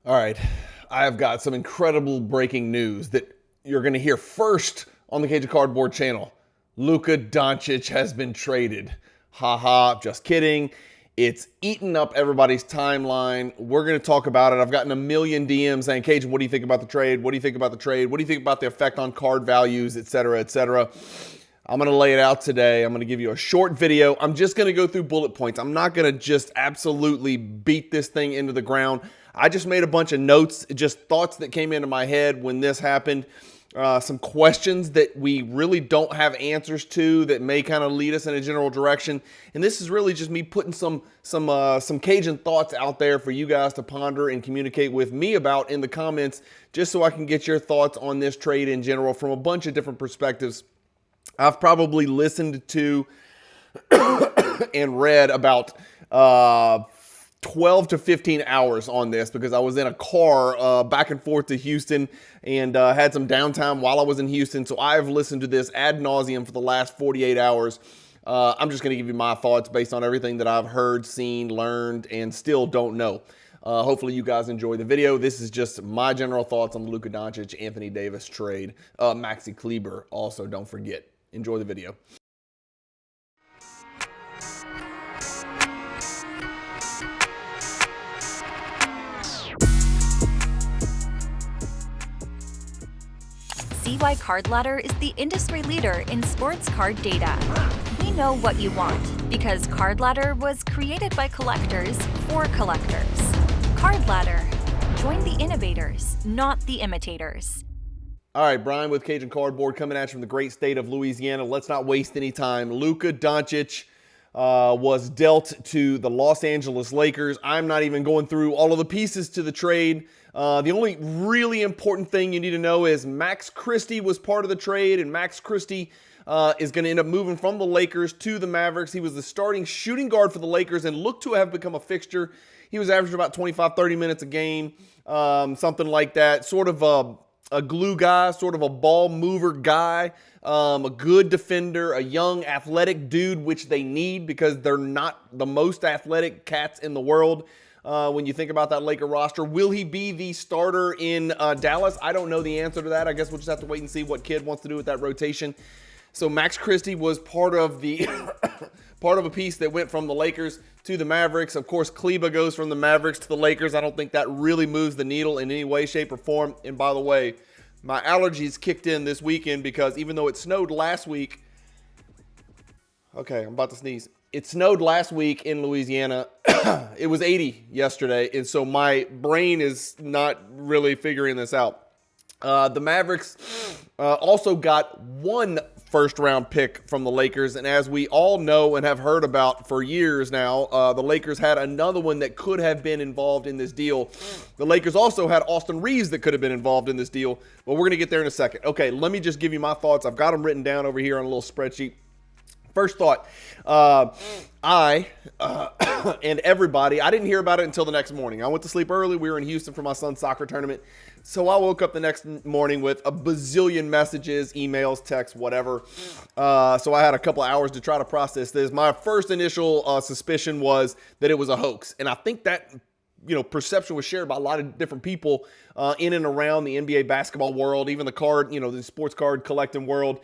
All right, I have got some incredible breaking news that you're going to hear first on the Cajun Cardboard channel. Luka Doncic has been traded. Haha, just kidding. It's eaten up everybody's timeline. We're going to talk about it. I've gotten a million DMs saying, Cajun, what do you think about the trade? What do you think about the trade? What do you think about the effect on card values, et cetera, et cetera? I'm going to lay it out today. I'm going to give you a short video. I'm just going to go through bullet points. I'm not going to just absolutely beat this thing into the ground. I just made a bunch of notes, just thoughts that came into my head when this happened. Some questions that we really don't have answers to that may kind of lead us in a general direction. And this is really just me putting some Cajun thoughts out there for you guys to ponder and communicate with me about in the comments, just so I can get your thoughts on this trade in general from a bunch of different perspectives. I've probably listened to and read about 12 to 15 hours on this because I was in a car back and forth to Houston and had some downtime while I was in Houston. So I've listened to this ad nauseum for the last 48 hours. I'm just going to give you my thoughts based on everything that I've heard, seen, learned, and still don't know. Hopefully you guys enjoy the video. This is just my general thoughts on the Luka Doncic, Anthony Davis trade. Maxi Kleber also, don't forget. Enjoy the video. See why Card Ladder is the industry leader in sports card data. We know what you want because Card Ladder was created by collectors for collectors. Card Ladder. Join the innovators, not the imitators. All right, Brian with Cajun Cardboard coming at you from the great state of Louisiana. Let's not waste any time. Luka Doncic was dealt to the Los Angeles Lakers. I'm not even going through all of the pieces to the trade. The only really important thing you need to know is Max Christie was part of the trade, and Max Christie is going to end up moving from the Lakers to the Mavericks. He was the starting shooting guard for the Lakers and looked to have become a fixture. He was averaging about 25, 30 minutes a game, something like that. Sort of a glue guy, sort of a ball mover guy, a good defender, a young athletic dude, which they need because they're not the most athletic cats in the world. When you think about that Laker roster, will he be the starter in Dallas? I don't know the answer to that. I guess we'll just have to wait and see what Kid wants to do with that rotation. So Max Christie was part of the part of a piece that went from the Lakers to the Mavericks. Of course, Kleber goes from the Mavericks to the Lakers. I don't think that really moves the needle in any way, shape, or form. And by the way, my allergies kicked in this weekend because even though it snowed last week, okay, I'm about to sneeze. It snowed last week in Louisiana. It was 80 yesterday, and so my brain is not really figuring this out. The Mavericks also got one first-round pick from the Lakers, and as we all know and have heard about for years now, the Lakers had another one that could have been involved in this deal. The Lakers also had Austin Reeves that could have been involved in this deal, but we're going to get there in a second. Okay, let me just give you my thoughts. I've got them written down over here on a little spreadsheet. First thought, I and everybody, I didn't hear about it until the next morning. I went to sleep early. We were in Houston for my son's soccer tournament. So I woke up the next morning with a bazillion messages, emails, texts, whatever. So I had a couple hours to try to process this. My first initial suspicion was that it was a hoax. And I think that perception was shared by a lot of different people in and around the NBA basketball world, even the card, the sports card collecting world,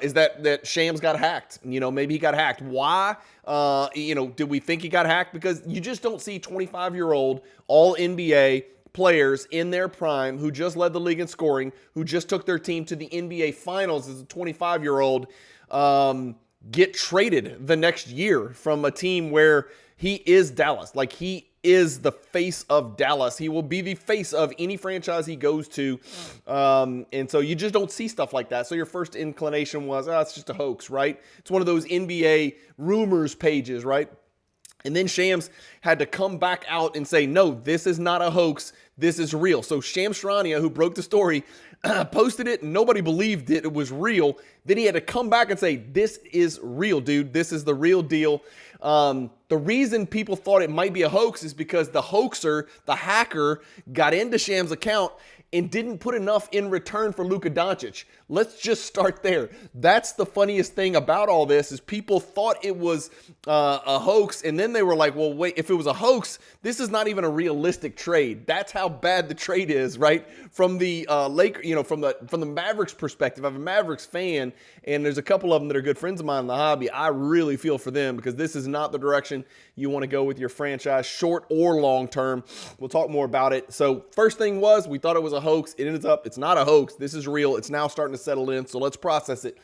is that Shams got hacked. Maybe he got hacked. Why? Did we think he got hacked? Because you just don't see 25-year-old all NBA players in their prime who just led the league in scoring, who just took their team to the NBA Finals as a 25-year-old, get traded the next year from a team where he is Dallas. Like, he is the face of Dallas. He will be the face of any franchise he goes to. And so you just don't see stuff like that. So your first inclination was, it's just a hoax, right? It's one of those NBA rumors pages, right? And then Shams had to come back out and say, no, this is not a hoax. This is real. So Shams Charania, who broke the story, posted it. And nobody believed it was real. Then he had to come back and say, this is real, dude. This is the real deal. The reason people thought it might be a hoax is because the hoaxer, the hacker, got into Shams' account and didn't put enough in return for Luka Doncic. Let's just start there. That's the funniest thing about all this is people thought it was a hoax, and then they were like, well, wait, if it was a hoax, this is not even a realistic trade. That's how how bad the trade is, right? From the from the Mavericks perspective. I'm a Mavericks fan, and there's a couple of them that are good friends of mine in the hobby. I really feel for them because this is not the direction you want to go with your franchise, short or long term. We'll talk more about it. So first thing was, we thought it was a hoax. It ends up, it's not a hoax. This is real. It's now starting to settle in, so let's process it.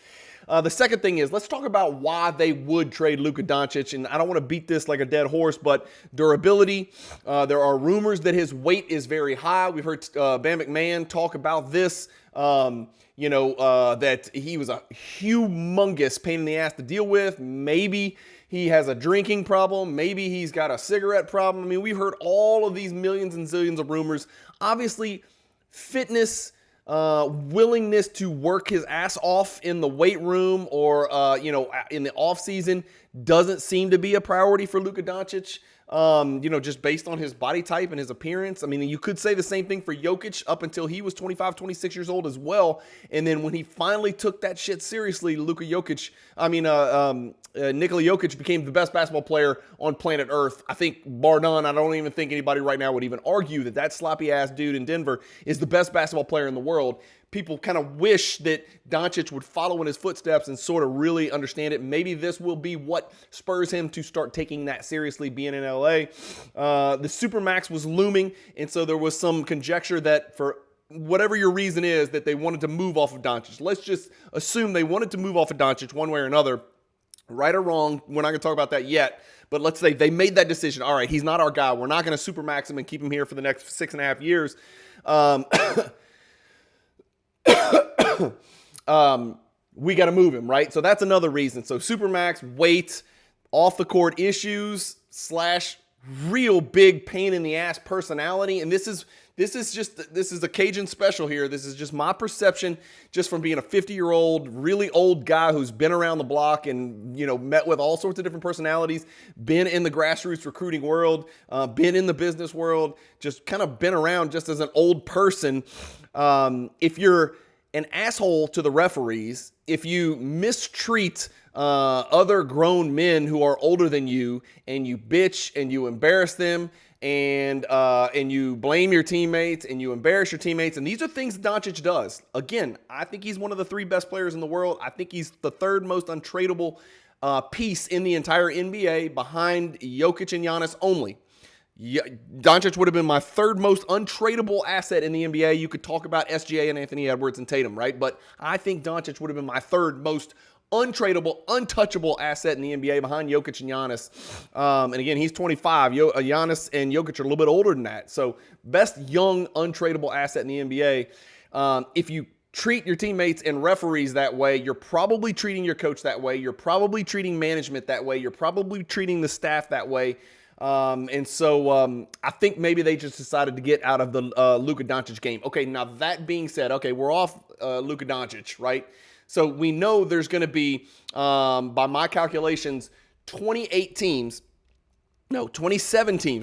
The second thing is, let's talk about why they would trade Luka Doncic. And I don't want to beat this like a dead horse, but durability. There are rumors that his weight is very high. We've heard Bam McMahon talk about this, that he was a humongous pain in the ass to deal with. Maybe he has a drinking problem. Maybe he's got a cigarette problem. I mean, we've heard all of these millions and zillions of rumors. Obviously, fitness, willingness to work his ass off in the weight room or, in the off season doesn't seem to be a priority for Luka Doncic. Just based on his body type and his appearance. I mean, you could say the same thing for Jokic up until he was 25, 26 years old as well. And then when he finally took that shit seriously, Nikola Jokic became the best basketball player on planet Earth. I think, bar none, I don't even think anybody right now would even argue that sloppy-ass dude in Denver is the best basketball player in the world. People kind of wish that Doncic would follow in his footsteps and sort of really understand it. Maybe this will be what spurs him to start taking that seriously, being in LA. The Supermax was looming, and so there was some conjecture that for whatever your reason is that they wanted to move off of Doncic. Let's just assume they wanted to move off of Doncic one way or another. Right or wrong, we're not going to talk about that yet, but let's say they made that decision. All right, he's not our guy. We're not going to Supermax him and keep him here for the next 6.5 years. We got to move him, right? So that's another reason. So Supermax, weight, off the court issues / real big pain in the ass personality. And this is a Cajun special here. This is just my perception, just from being a 50-year-old, really old guy who's been around the block and, met with all sorts of different personalities, been in the grassroots recruiting world, been in the business world, just kind of been around just as an old person. If you're an asshole to the referees, if you mistreat other grown men who are older than you, and you bitch and you embarrass them, and you blame your teammates and you embarrass your teammates, and these are things Doncic does. Again, I think he's one of the 3 best players in the world. I think he's the 3rd most untradeable piece in the entire NBA, behind Jokic and Giannis only. Doncic would have been my 3rd most untradeable asset in the NBA. You could talk about SGA and Anthony Edwards and Tatum, right? But I think Doncic would have been my 3rd most untradeable, untouchable asset in the NBA, behind Jokic and Giannis. And again, he's 25. Giannis and Jokic are a little bit older than that. So best young, untradeable asset in the NBA. If you treat your teammates and referees that way, you're probably treating your coach that way. You're probably treating management that way. You're probably treating the staff that way. So I think maybe they just decided to get out of the Luka Doncic game. Okay, now that being said, okay, we're off Luka Doncic, right? So we know there's going to be, by my calculations, 27 teams,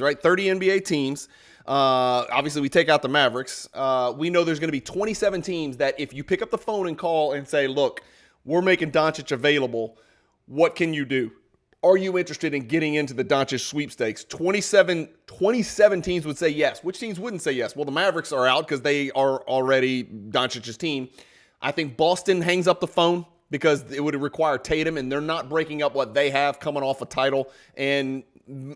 right? 30 NBA teams. Obviously, we take out the Mavericks. We know there's going to be 27 teams that if you pick up the phone and call and say, look, we're making Doncic available, what can you do? Are you interested in getting into the Doncic sweepstakes? 27 teams would say yes. Which teams wouldn't say yes? Well, the Mavericks are out because they are already Doncic's team. I think Boston hangs up the phone because it would require Tatum, and they're not breaking up what they have coming off a title. And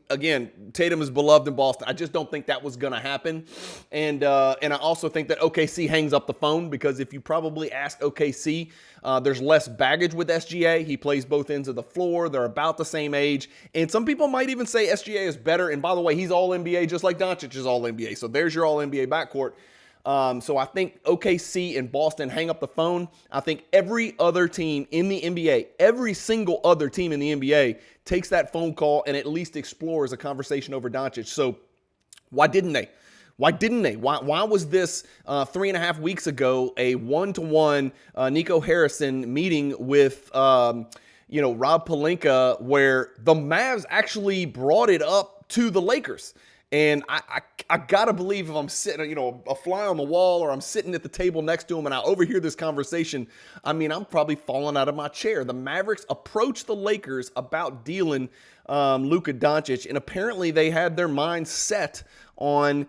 again, Tatum is beloved in Boston. I just don't think that was going to happen. And I also think that OKC hangs up the phone because if you probably ask OKC, there's less baggage with SGA. He plays both ends of the floor. They're about the same age. And some people might even say SGA is better. And by the way, he's all NBA just like Doncic is all NBA. So there's your all NBA backcourt. So I think OKC and Boston hang up the phone. I think every other team in the NBA, every single other team in the NBA takes that phone call and at least explores a conversation over Doncic. So why didn't they? Why was this 3.5 weeks ago a 1-to-1 Nico Harrison meeting with Rob Pelinka, where the Mavs actually brought it up to the Lakers? And I gotta believe if I'm sitting, a fly on the wall, or I'm sitting at the table next to him and I overhear this conversation, I'm probably falling out of my chair. The Mavericks approached the Lakers about dealing Luka Doncic, and apparently they had their minds set on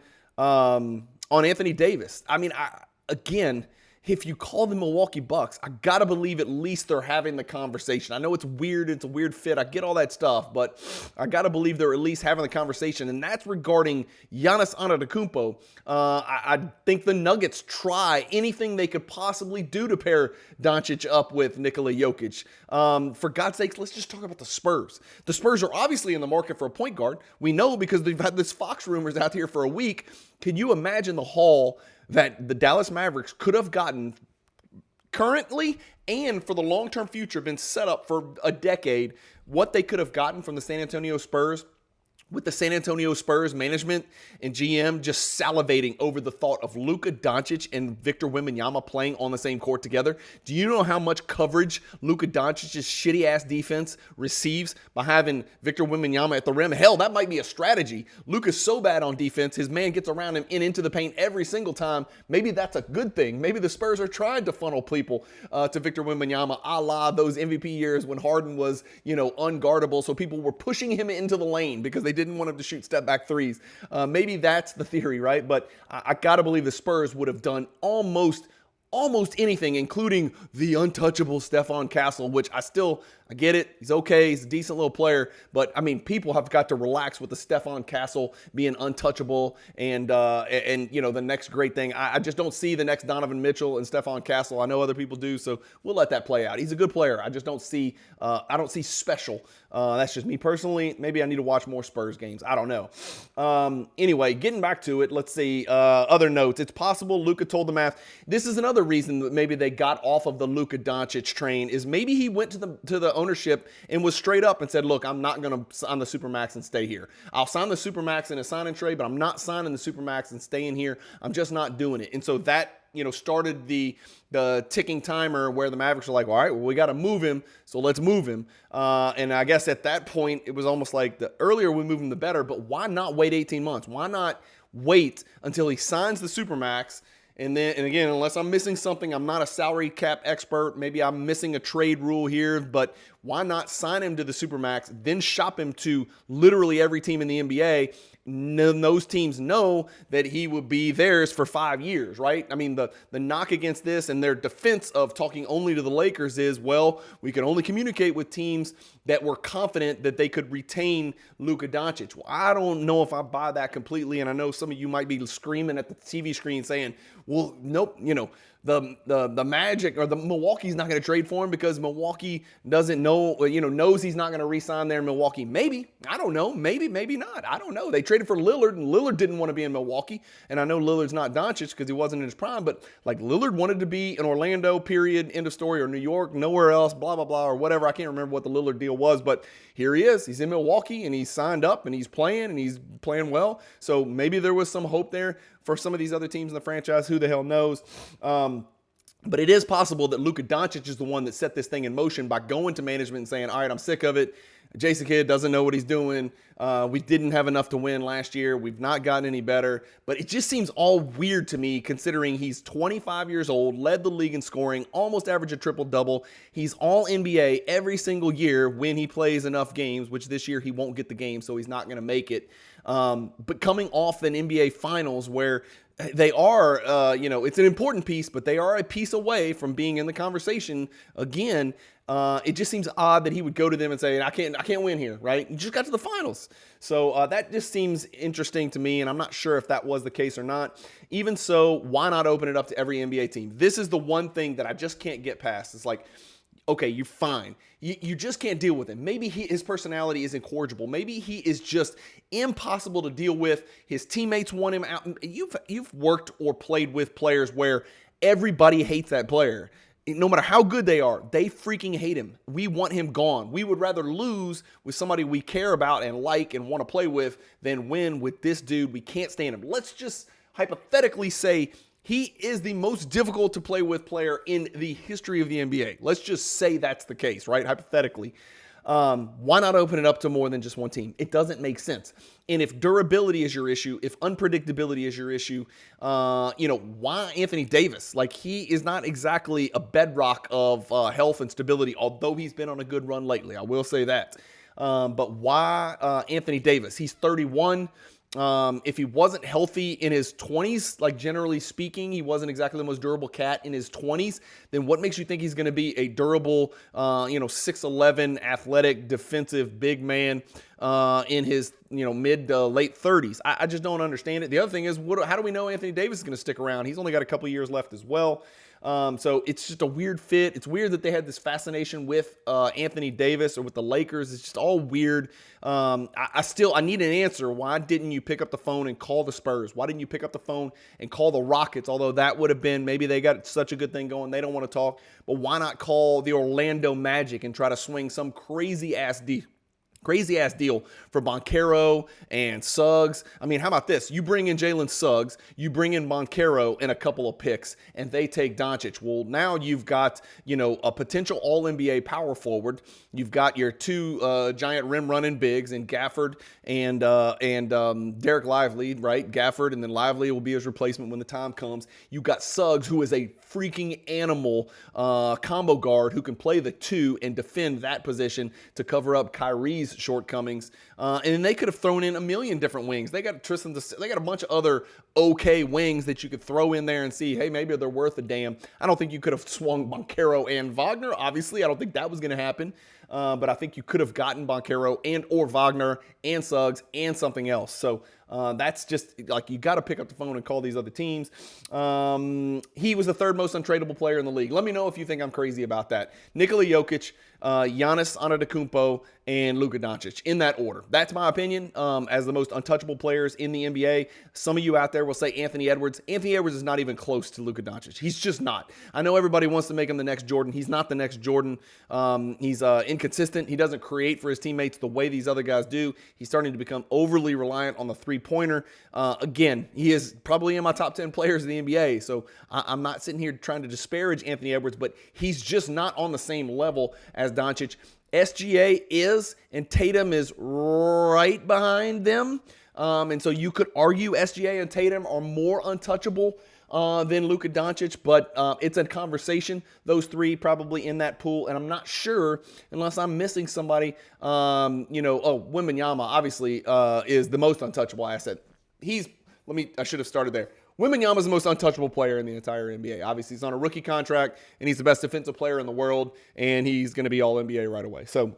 on Anthony Davis. I mean, again, if you call the Milwaukee Bucks, I got to believe at least they're having the conversation. I know it's weird. It's a weird fit. I get all that stuff, but I got to believe they're at least having the conversation, and that's regarding Giannis Antetokounmpo. I think the Nuggets try anything they could possibly do to pair Doncic up with Nikola Jokic. For God's sakes, let's just talk about the Spurs. The Spurs are obviously in the market for a point guard. We know because they've had this Fox rumors out here for a week. Can you imagine the haul that the Dallas Mavericks could have gotten currently and for the long-term future, been set up for a decade, what they could have gotten from the San Antonio Spurs, with the San Antonio Spurs management and GM just salivating over the thought of Luka Doncic and Victor Wembanyama playing on the same court together? Do you know how much coverage Luka Doncic's shitty-ass defense receives by having Victor Wembanyama at the rim? Hell, that might be a strategy. Luka's so bad on defense, his man gets around him and into the paint every single time. Maybe that's a good thing. Maybe the Spurs are trying to funnel people to Victor Wembanyama, a la those MVP years when Harden was, unguardable, so people were pushing him into the lane because they didn't want him to shoot step-back threes. Maybe that's the theory, right? But I got to believe the Spurs would have done almost anything, including the untouchable Stephon Castle, which I get it. He's okay. He's a decent little player. But, I mean, people have got to relax with the Stephon Castle being untouchable and the next great thing. I just don't see the next Donovan Mitchell and Stephon Castle. I know other people do, so we'll let that play out. He's a good player. I just don't see special. That's just me personally. Maybe I need to watch more Spurs games. I don't know. Anyway, getting back to it, let's see. Other notes. It's possible Luka told the math. This is another reason that maybe they got off of the Luka Doncic train, is maybe he went to the ownership and was straight up and said, look, I'm not going to sign the Supermax and stay here. I'll sign the Supermax in a sign and trade, but I'm not signing the Supermax and staying here. I'm just not doing it. And so that, started the ticking timer where the Mavericks are like, all right, well, we got to move him, so let's move him. And I guess at that point, it was almost like the earlier we move him, the better, but why not wait 18 months? Why not wait until he signs the Supermax? And again, unless I'm missing something, I'm not a salary cap expert. Maybe I'm missing a trade rule here, but why not sign him to the Supermax, then shop him to literally every team in the NBA? Those teams know that he will be theirs for 5 years, right? I mean, the knock against this and their defense of talking only to the Lakers is, well, we can only communicate with teams that were confident that they could retain Luka Doncic. Well, I don't know if I buy that completely, and I know some of you might be screaming at the TV screen saying, well, nope, the Magic or the Milwaukee's not going to trade for him because Milwaukee doesn't know, knows he's not going to re-sign there in Milwaukee. Maybe. I don't know. Maybe not. I don't know. They traded for Lillard, and Lillard didn't want to be in Milwaukee. And I know Lillard's not Doncic because he wasn't in his prime, but like Lillard wanted to be in Orlando, period, end of story, or New York, nowhere else, blah, blah, blah, or whatever. I can't remember what the Lillard deal was, but here he is. He's in Milwaukee, and he's signed up, and he's playing well. So maybe there was some hope there for some of these other teams in the franchise. Who the hell knows? But it is possible that Luka Doncic is the one that set this thing in motion by going to management and saying, all right, I'm sick of it. Jason Kidd doesn't know what he's doing. We didn't have enough to win last year. We've not gotten any better. But it just seems all weird to me considering he's 25 years old, led the league in scoring, almost averaged a triple-double. He's all NBA every single year when he plays enough games, which this year he won't get the game, so he's not going to make it. But coming off an NBA Finals where they are, it's an important piece, but they are a piece away from being in the conversation again. It just seems odd that he would go to them and say, I can't win here, right? You just got to the finals. So that just seems interesting to me, and I'm not sure if that was the case or not. Even so, why not open it up to every NBA team? This is the one thing that I just can't get past. It's like, okay, you're fine. You just can't deal with him. Maybe his personality is incorrigible. Maybe he is just impossible to deal with. His teammates want him out. You've worked or played with players where everybody hates that player. No matter how good they are, they freaking hate him. We want him gone. We would rather lose with somebody we care about and like and want to play with than win with this dude. We can't stand him. Let's just hypothetically say he is the most difficult to play with player in the history of the NBA. Let's just say that's the case, right? Hypothetically. Why not open it up to more than just one team? It doesn't make sense. And if durability is your issue, if unpredictability is your issue, why Anthony Davis? Like, he is not exactly a bedrock of health and stability, although he's been on a good run lately. I will say that. But why Anthony Davis? He's 31. If he wasn't healthy in his 20s, like generally speaking, he wasn't exactly the most durable cat in his 20s, then what makes you think he's going to be a durable, 6'11", athletic, defensive, big man in his, mid to late 30s? I just don't understand it. The other thing is, how do we know Anthony Davis is going to stick around? He's only got a couple years left as well. So it's just a weird fit. It's weird that they had this fascination with Anthony Davis or with the Lakers. It's just all weird. I need an answer. Why didn't you pick up the phone and call the Spurs? Why didn't you pick up the phone and call the Rockets? Although that would have been, maybe they got such a good thing going, they don't want to talk. But why not call the Orlando Magic and try to swing some crazy ass deal for Banchero and Suggs? I mean, how about this? You bring in Jalen Suggs, you bring in Banchero and a couple of picks, and they take Doncic. Well, now you've got, a potential All-NBA power forward. You've got your two giant rim-running bigs in Gafford and Derek Lively, right? Gafford, and then Lively will be his replacement when the time comes. You've got Suggs, who is a freaking animal combo guard who can play the two and defend that position to cover up Kyrie's shortcomings. And then they could have thrown in a million different wings. They got they got a bunch of other okay wings that you could throw in there and see, hey, maybe they're worth a damn. I don't think you could have swung Banchero and Wagner. Obviously, I don't think that was going to happen. But I think you could have gotten Banchero and or Wagner and Suggs and something else. So that's just like, you got to pick up the phone and call these other teams. He was the third most untradeable player in the league. Let me know if you think I'm crazy about that. Nikola Jokic, Giannis Antetokounmpo, and Luka Doncic, in that order. That's my opinion as the most untouchable players in the NBA. Some of you out there will say Anthony Edwards. Anthony Edwards is not even close to Luka Doncic. He's just not. I know everybody wants to make him the next Jordan. He's not the next Jordan. He's inconsistent. He doesn't create for his teammates the way these other guys do. He's starting to become overly reliant on the three-pointer. Again, he is probably in my top 10 players in the NBA, so I'm not sitting here trying to disparage Anthony Edwards, but he's just not on the same level as Doncic. SGA is, and Tatum is right behind them. And so you could argue SGA and Tatum are more untouchable than Luka Doncic, but it's a conversation. Those three probably in that pool, and I'm not sure, unless I'm missing somebody, Wembanyama obviously is the most untouchable asset. I should have started there. Wembanyama is the most untouchable player in the entire NBA. Obviously, he's on a rookie contract, and he's the best defensive player in the world, and he's going to be All-NBA right away. So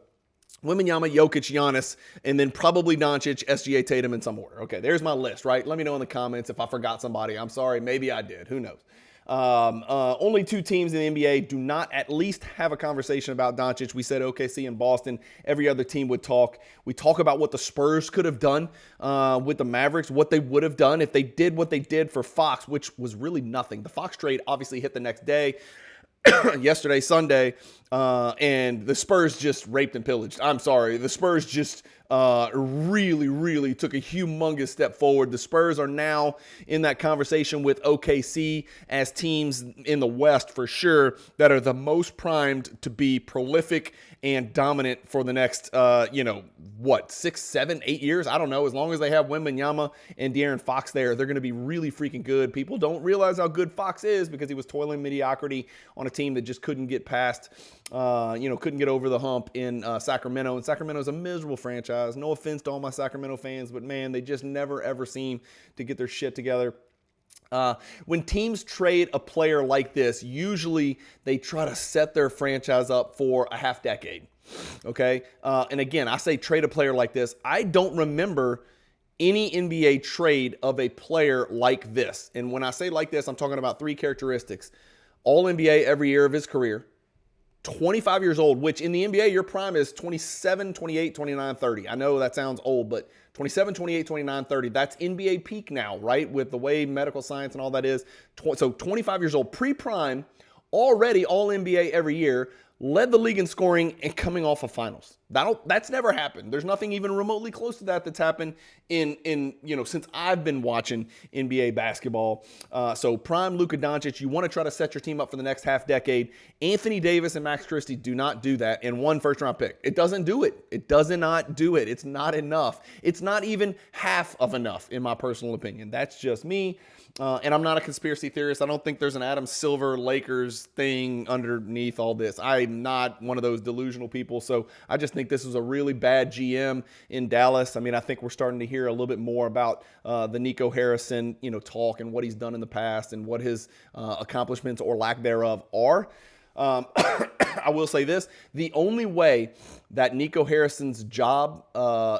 Wembanyama, Jokic, Giannis, and then probably Doncic, SGA, Tatum in some order. Okay, there's my list, right? Let me know in the comments if I forgot somebody. I'm sorry. Maybe I did. Who knows? Only two teams in the NBA do not at least have a conversation about Doncic. We said OKC and Boston. Every other team would talk. We talk about what the Spurs could have done with the Mavericks, what they would have done if they did what they did for Fox, which was really nothing. The Fox trade obviously hit the next day. Yesterday, Sunday, and the Spurs just raped and pillaged. I'm sorry. The Spurs just really took a humongous step forward. The Spurs are now in that conversation with OKC as teams in the West for sure that are the most primed to be prolific and dominant for the next, 6, 7, 8 years? I don't know. As long as they have Wembanyama and De'Aaron Fox there, they're going to be really freaking good. People don't realize how good Fox is because he was toiling mediocrity on a team that just couldn't get past, couldn't get over the hump in Sacramento. And Sacramento's a miserable franchise. No offense to all my Sacramento fans, but man, they just never, ever seem to get their shit together. When teams trade a player like this, usually they try to set their franchise up for a half decade. Okay. And again, I say trade a player like this. I don't remember any NBA trade of a player like this. And when I say like this, I'm talking about three characteristics. All NBA every year of his career. 25 years old, which in the NBA, your prime is 27, 28, 29, 30. I know that sounds old, but 27, 28, 29, 30, that's NBA peak now, right? With the way medical science and all that is. So 25 years old, pre-prime, already all NBA every year, led the league in scoring and coming off of finals. That's never happened. There's nothing even remotely close to that that's happened since I've been watching NBA basketball. So prime Luka Doncic, you want to try to set your team up for the next half decade. Anthony Davis and Max Christie do not do that in one first-round pick. It doesn't do it. It does not do it. It's not enough. It's not even half of enough, in my personal opinion. That's just me. And I'm not a conspiracy theorist. I don't think there's an Adam Silver Lakers thing underneath all this. I'm not one of those delusional people. So I just think this was a really bad GM in Dallas. I mean, I think we're starting to hear a little bit more about the Nico Harrison, talk and what he's done in the past and what his accomplishments or lack thereof are. I will say this, the only way that Nico Harrison's job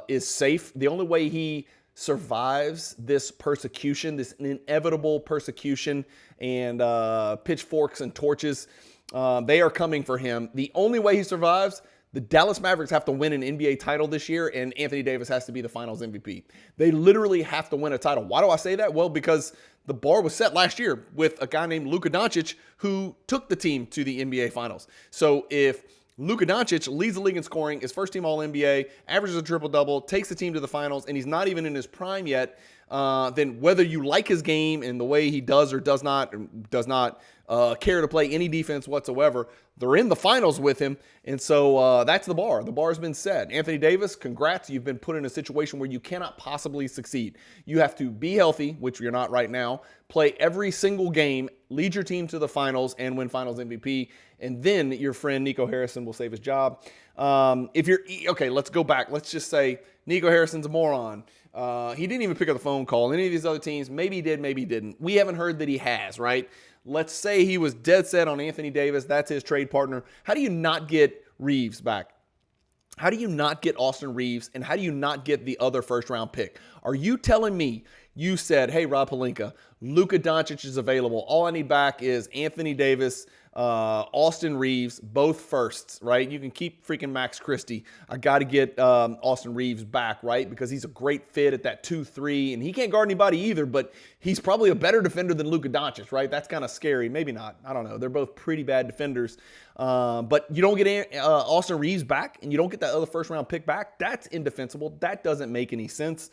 is safe, the only way he survives this persecution, this inevitable persecution and pitchforks and torches, they are coming for him. The only way he survives, the Dallas Mavericks have to win an NBA title this year, and Anthony Davis has to be the Finals MVP. They literally have to win a title. Why do I say that? Well, because the bar was set last year with a guy named Luka Doncic who took the team to the NBA Finals. So if Luka Doncic leads the league in scoring, is first-team All-NBA, averages a triple-double, takes the team to the finals, and he's not even in his prime yet, then whether you like his game and the way he does or does not care to play any defense whatsoever, they're in the finals with him. And so that's the bar. The bar has been set. Anthony Davis, congrats. You've been put in a situation where you cannot possibly succeed. You have to be healthy, which you're not right now, play every single game, lead your team to the finals, and win finals MVP. And then your friend Nico Harrison will save his job. Okay, let's go back. Let's just say Nico Harrison's a moron. He didn't even pick up the phone call. Any of these other teams, maybe he did, maybe he didn't. We haven't heard that he has, right? Let's say he was dead set on Anthony Davis. That's his trade partner. How do you not get Reeves back? How do you not get Austin Reeves? And how do you not get the other first-round pick? Are you telling me you said, hey, Rob Pelinka, Luka Doncic is available. All I need back is Anthony Davis, Austin Reeves, both firsts, right? You can keep freaking Max Christie. I got to get Austin Reeves back, right? Because he's a great fit at that 2-3, and he can't guard anybody either, but he's probably a better defender than Luka Doncic, right? That's kind of scary. Maybe not. I don't know. They're both pretty bad defenders. But you don't get Austin Reeves back, and you don't get that other first-round pick back. That's indefensible. That doesn't make any sense.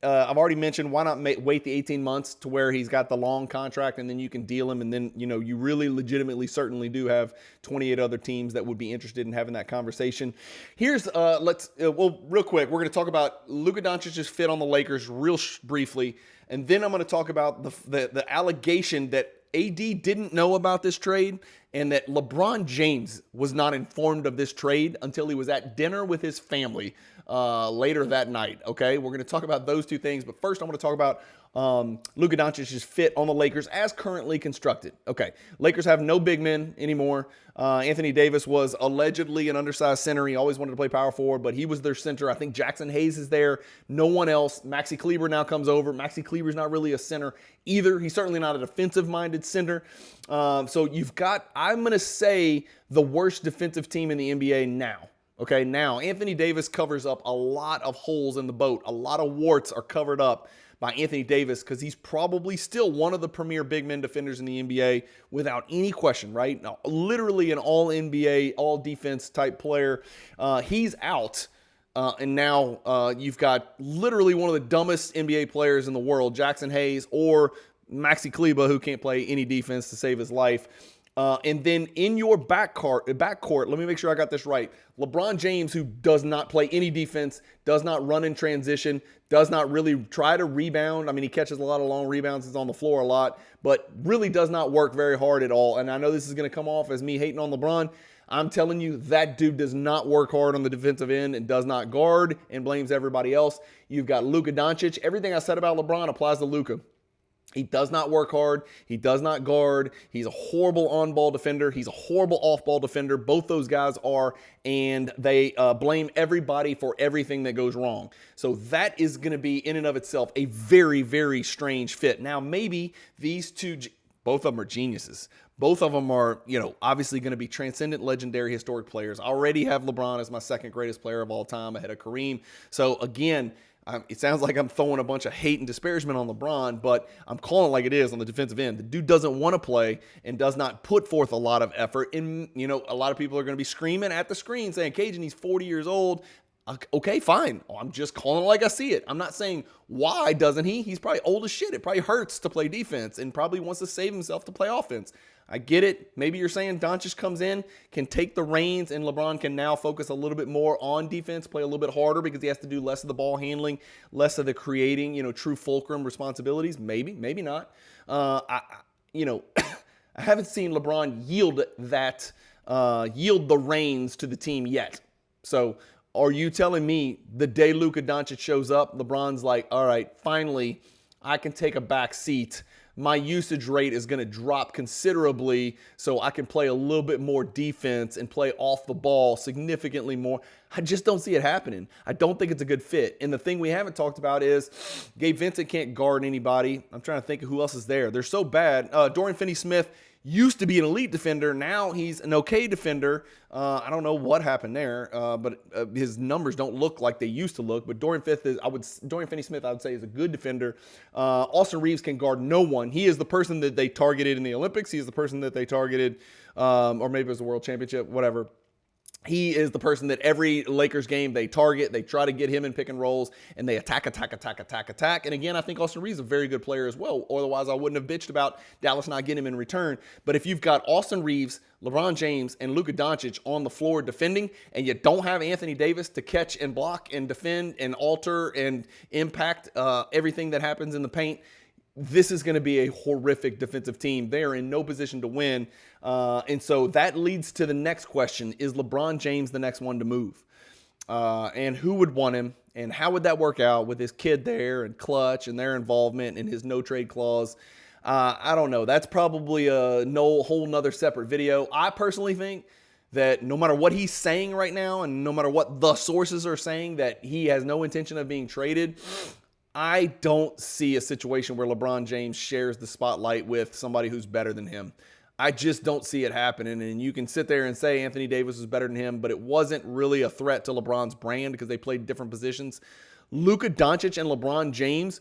I've already mentioned, why not wait the 18 months to where he's got the long contract, and then you can deal him, and then you really legitimately certainly do have 28 other teams that would be interested in having that conversation. Here's real quick, we're going to talk about Luka Doncic's fit on the Lakers real briefly, and then I'm going to talk about the allegation that AD didn't know about this trade and that LeBron James was not informed of this trade until he was at dinner with his family later that night. Okay, we're going to talk about those two things, but first I'm going to talk about Luka Doncic's fit on the Lakers as currently constructed. Okay, Lakers have no big men anymore. Anthony Davis was allegedly an undersized center. He always wanted to play power forward, but he was their center. I think Jackson Hayes is there. No one else. Maxi Kleber now comes over. Maxi Kleber's not really a center either. He's certainly not a defensive-minded center. So you've got, I'm going to say, the worst defensive team in the NBA now. Okay, now Anthony Davis covers up a lot of holes in the boat. A lot of warts are covered up by Anthony Davis because he's probably still one of the premier big men defenders in the NBA without any question, right? Now, literally an all-NBA, all-defense type player. He's out, and now you've got literally one of the dumbest NBA players in the world, Jackson Hayes, or Maxi Kleber, who can't play any defense to save his life. And then in your backcourt, let me make sure I got this right. LeBron James, who does not play any defense, does not run in transition, does not really try to rebound. I mean, he catches a lot of long rebounds. He's on the floor a lot, but really does not work very hard at all. And I know this is going to come off as me hating on LeBron. I'm telling you, that dude does not work hard on the defensive end and does not guard and blames everybody else. You've got Luka Doncic. Everything I said about LeBron applies to Luka. He does not work hard. He does not guard. He's a horrible on-ball defender. He's a horrible off-ball defender. Both those guys are, and they blame everybody for everything that goes wrong. So that is going to be, in and of itself, a very, very strange fit. Now, maybe these two, both of them are geniuses. Both of them are, obviously going to be transcendent, legendary, historic players. I already have LeBron as my second greatest player of all time ahead of Kareem. So, again, it sounds like I'm throwing a bunch of hate and disparagement on LeBron, but I'm calling it like it is on the defensive end. The dude doesn't want to play and does not put forth a lot of effort. And, a lot of people are going to be screaming at the screen saying, Cajun, he's 40 years old. Okay, fine. I'm just calling it like I see it. I'm not saying why doesn't he? He's probably old as shit. It probably hurts to play defense and probably wants to save himself to play offense. I get it. Maybe you're saying Doncic comes in, can take the reins, and LeBron can now focus a little bit more on defense, play a little bit harder because he has to do less of the ball handling, less of the creating, true fulcrum responsibilities. Maybe, maybe not. I haven't seen LeBron yield the reins to the team yet. So are you telling me the day Luka Doncic shows up, LeBron's like, all right, finally, I can take a back seat. My usage rate is going to drop considerably so I can play a little bit more defense and play off the ball significantly more. I just don't see it happening. I don't think it's a good fit. And the thing we haven't talked about is Gabe Vincent can't guard anybody. I'm trying to think of who else is there. They're so bad. Dorian Finney-Smith used to be an elite defender. Now he's an okay defender. I don't know what happened there, but his numbers don't look like they used to look. But Dorian Finney-Smith, I would say, is a good defender. Austin Reeves can guard no one. He is the person that they targeted in the Olympics. He is the person that they targeted, or maybe it was the World Championship, whatever. He is the person that every Lakers game they target. They try to get him in pick and rolls, and they attack. And again, I think Austin Reeves is a very good player as well. Otherwise, I wouldn't have bitched about Dallas not getting him in return. But if you've got Austin Reeves, LeBron James, and Luka Doncic on the floor defending, and you don't have Anthony Davis to catch and block and defend and alter and impact everything that happens in the paint, this is going to be a horrific defensive team. They are in no position to win. And so that leads to the next question. Is LeBron James the next one to move? And who would want him? And how would that work out with his kid there and Clutch and their involvement and his no-trade clause? I don't know. That's probably a whole nother separate video. I personally think that no matter what he's saying right now and no matter what the sources are saying, that he has no intention of being traded, I don't see a situation where LeBron James shares the spotlight with somebody who's better than him. I just don't see it happening. And you can sit there and say Anthony Davis was better than him, but it wasn't really a threat to LeBron's brand because they played different positions. Luka Doncic and LeBron James,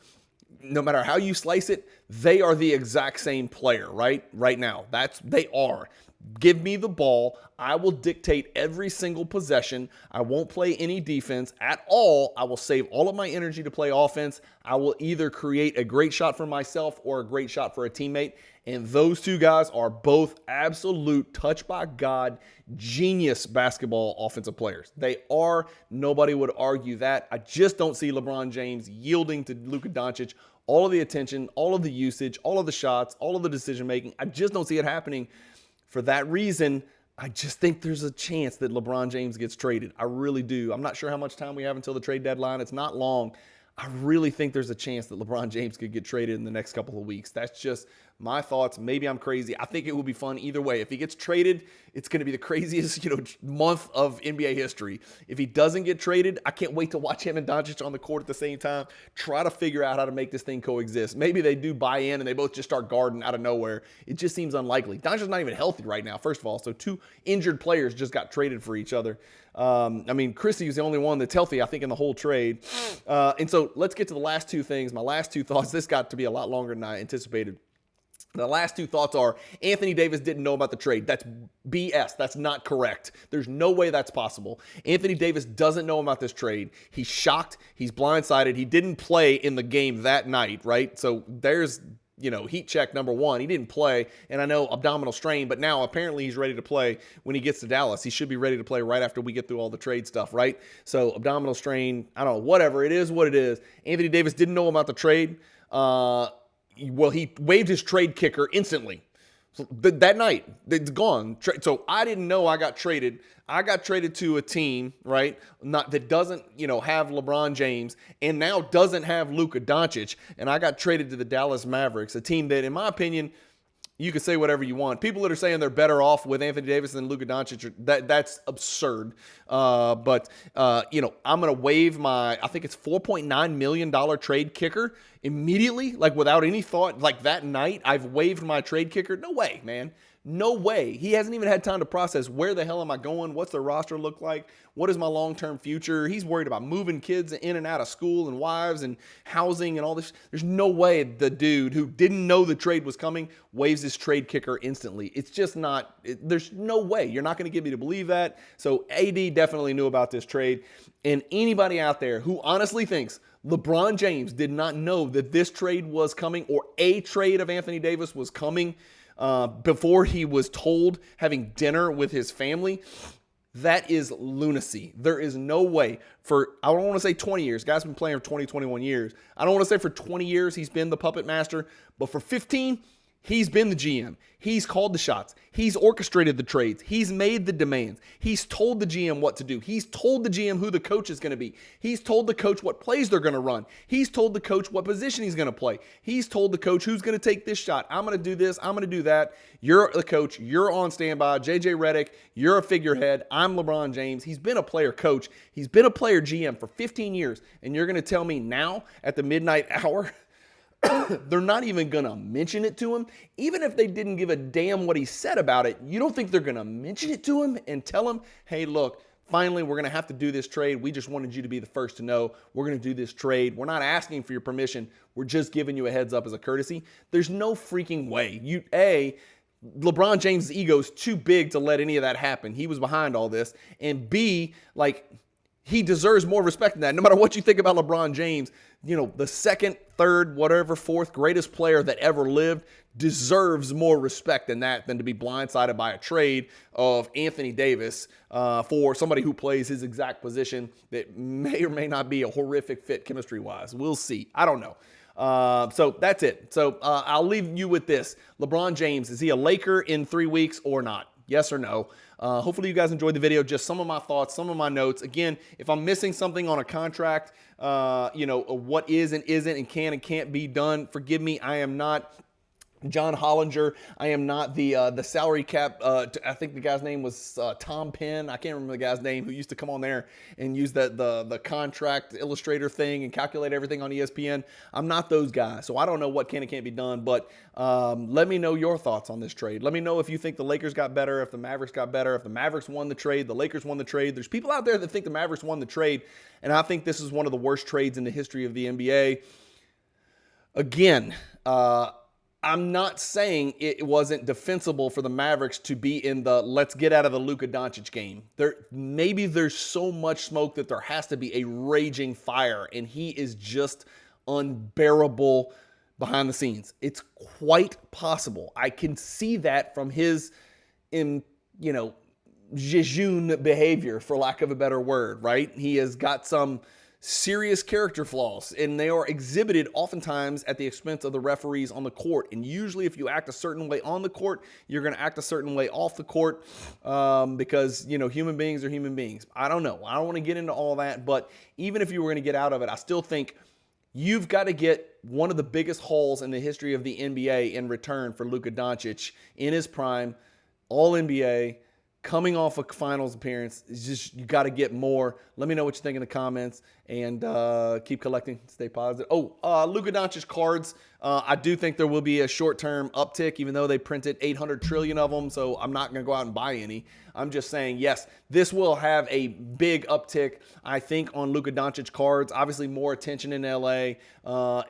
no matter how you slice it, they are the exact same player, right? Right now. They are. Give me the ball. I will dictate every single possession. I won't play any defense at all. I will save all of my energy to play offense. I will either create a great shot for myself or a great shot for a teammate. And those two guys are both absolute touch by God, genius basketball offensive players. They are. Nobody would argue that. I just don't see LeBron James yielding to Luka Doncic all of the attention, all of the usage, all of the shots, all of the decision making. I just don't see it happening. For that reason, I just think there's a chance that LeBron James gets traded. I really do. I'm not sure how much time we have until the trade deadline. It's not long. I really think there's a chance that LeBron James could get traded in the next couple of weeks. That's just my thoughts. Maybe I'm crazy. I think it will be fun either way. If he gets traded, it's going to be the craziest, month of NBA history. If he doesn't get traded, I can't wait to watch him and Doncic on the court at the same time. Try to figure out how to make this thing coexist. Maybe they do buy in and they both just start guarding out of nowhere. It just seems unlikely. Doncic's not even healthy right now, first of all. So two injured players just got traded for each other. Chrissy was the only one that's healthy, I think, in the whole trade. And so let's get to the last two things. My last two thoughts. This got to be a lot longer than I anticipated. The last two thoughts are Anthony Davis didn't know about the trade. That's BS. That's not correct. There's no way that's possible. Anthony Davis doesn't know about this trade. He's shocked. He's blindsided. He didn't play in the game that night, right? So there's, heat check number one. He didn't play, and I know abdominal strain, but now apparently he's ready to play when he gets to Dallas. He should be ready to play right after we get through all the trade stuff, right? So abdominal strain, I don't know, whatever. It is what it is. Anthony Davis didn't know about the trade. Well, he waived his trade kicker instantly. So that night, it's gone. So I didn't know I got traded. I got traded to a team, right, that doesn't, have LeBron James and now doesn't have Luka Doncic. And I got traded to the Dallas Mavericks, a team that, in my opinion, you can say whatever you want. People that are saying they're better off with Anthony Davis than Luka Doncic, that's absurd. But I'm going to waive my, I think it's $4.9 million trade kicker immediately, like without any thought, like that night. I've waived my trade kicker. No way, man. No way. He hasn't even had time to process where the hell am I going? What's the roster look like? What is my long-term future? He's worried about moving kids in and out of school and wives and housing and all this. There's no way the dude who didn't know the trade was coming waives his trade kicker instantly. It's just not, there's no way. You're not going to get me to believe that. So AD definitely knew about this trade. And anybody out there who honestly thinks LeBron James did not know that this trade was coming or a trade of Anthony Davis was coming, before he was told, having dinner with his family. That is lunacy. There is no way for, I don't want to say 20 years. Guy's been playing for 20, 21 years. I don't want to say for 20 years he's been the puppet master, but for 15, he's been the GM. He's called the shots. He's orchestrated the trades. He's made the demands. He's told the GM what to do. He's told the GM who the coach is going to be. He's told the coach what plays they're going to run. He's told the coach what position he's going to play. He's told the coach who's going to take this shot. I'm going to do this. I'm going to do that. You're the coach. You're on standby. JJ Redick, you're a figurehead. I'm LeBron James. He's been a player coach. He's been a player GM for 15 years. And you're going to tell me now at the midnight hour they're not even going to mention it to him? Even if they didn't give a damn what he said about it, you don't think they're going to mention it to him and tell him, hey, look, finally, we're going to have to do this trade. We just wanted you to be the first to know. We're going to do this trade. We're not asking for your permission. We're just giving you a heads up as a courtesy. There's no freaking way. LeBron James' ego is too big to let any of that happen. He was behind all this. And B, he deserves more respect than that. No matter what you think about LeBron James, the second, third, whatever, fourth greatest player that ever lived deserves more respect than that, than to be blindsided by a trade of Anthony Davis for somebody who plays his exact position that may or may not be a horrific fit chemistry-wise. We'll see. I don't know. So that's it. So I'll leave you with this. LeBron James, is he a Laker in 3 weeks or not? Yes or no? Hopefully you guys enjoyed the video. Just some of my thoughts, some of my notes. Again, if I'm missing something on a contract, what is and isn't and can and can't be done, forgive me. I am not John Hollinger. I am not the salary cap. I think the guy's name was Tom Penn. I can't remember the guy's name, who used to come on there and use the contract illustrator thing and calculate everything on ESPN. I'm not those guys, so I don't know what can and can't be done. But let me know your thoughts on this trade. Let me know if you think the Lakers got better, if the Mavericks got better, if the Mavericks won the trade, the Lakers won the trade. There's people out there that think the Mavericks won the trade, and I think this is one of the worst trades in the history of the NBA. Again, I'm not saying it wasn't defensible for the Mavericks to be in the let's get out of the Luka Doncic game. Maybe there's so much smoke that there has to be a raging fire, and he is just unbearable behind the scenes. It's quite possible. I can see that from his, jejune behavior, for lack of a better word, right? He has got some serious character flaws, and they are exhibited oftentimes at the expense of the referees on the court. And usually if you act a certain way on the court, you're going to act a certain way off the court because, human beings are human beings. I don't know. I don't want to get into all that, but even if you were going to get out of it, I still think you've got to get one of the biggest hauls in the history of the NBA in return for Luka Doncic in his prime, all NBA, coming off a finals appearance. It's just, you got to get more. Let me know what you think in the comments, and keep collecting. Stay positive. Luka Doncic cards. I do think there will be a short-term uptick, even though they printed 800 trillion of them, so I'm not going to go out and buy any. I'm just saying, yes, this will have a big uptick, I think, on Luka Doncic cards. Obviously, more attention in LA.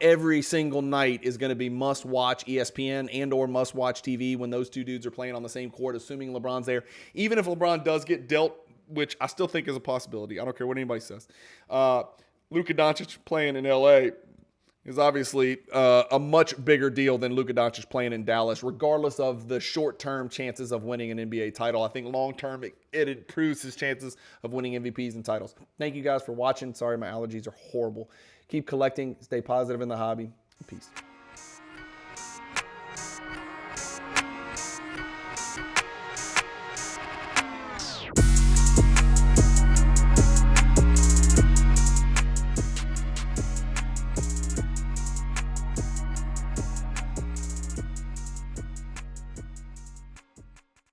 Every single night is going to be must-watch ESPN and or must-watch TV when those two dudes are playing on the same court, assuming LeBron's there. Even if LeBron does get dealt, which I still think is a possibility. I don't care what anybody says. Luka Doncic playing in LA is obviously a much bigger deal than Luka Doncic playing in Dallas, regardless of the short-term chances of winning an NBA title. I think long-term it improves his chances of winning MVPs and titles. Thank you guys for watching. Sorry, my allergies are horrible. Keep collecting. Stay positive in the hobby. Peace.